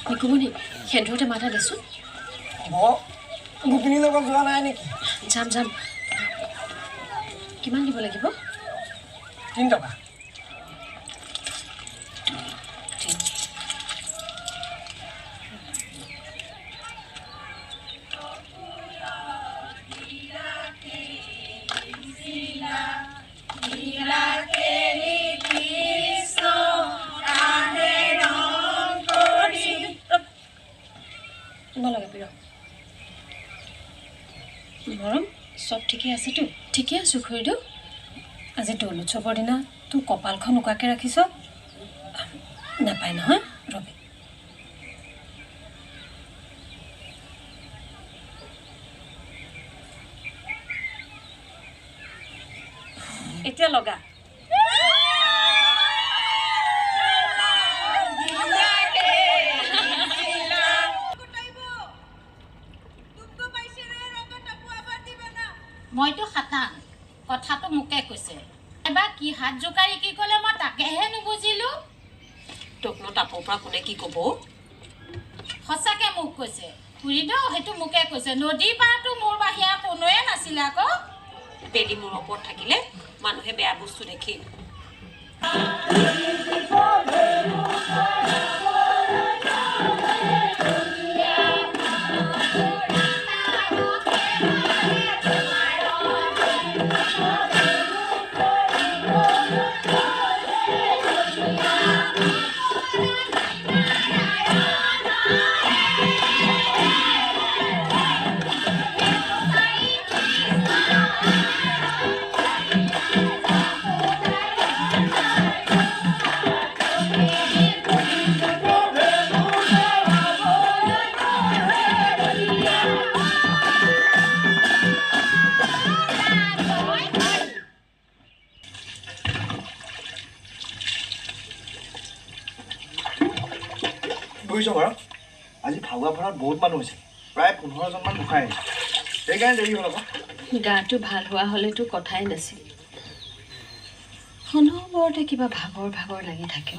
নিকুমনি সেন্ধুতে মাথা দেচোন গোপিনীৰ লগত যোৱা নাই নেকি যাম যাম কিমান দিব লাগিব 3 টকা মৰম সব ঠিকে আছেতো ঠিকে আছো খুৰীদেউ আজি দৌল উৎসৱৰ দিনা তোৰ কপালখন উকাকে ৰাখিছ নাপায় নহয় ৰবি এতিয়া লগা মইতো খাটাং কথাটো মোকে কৈছে এবাৰ কি হাত জোকাৰি কি ক'লে মই তাকেহে নুবুজিলোঁ তোকনো তাপৰ পৰা কোনে কি ক'ব সঁচাকৈ মোক কৈছে খুৰীদেউ সেইটো মোকে কৈছে নদী পাৰটো মোৰ বাহিৰা কোনোৱে নাছিলে আকৌ বেলি মোৰ ওপৰত থাকিলে মানুহে বেয়া বস্তু দেখি বুজিছ বাৰু আজি ফাগুৱা ফলত বহুত মানুহ হৈছে প্ৰায় 15 জনমান মুখাই আহিছে সেইকাৰণে দেৰি হ'ল আকৌ গাটো ভাল হোৱা হ'লেতো কথাই নাছিল অনবৰতে কিবা ভাগৰ ভাগৰ লাগি থাকে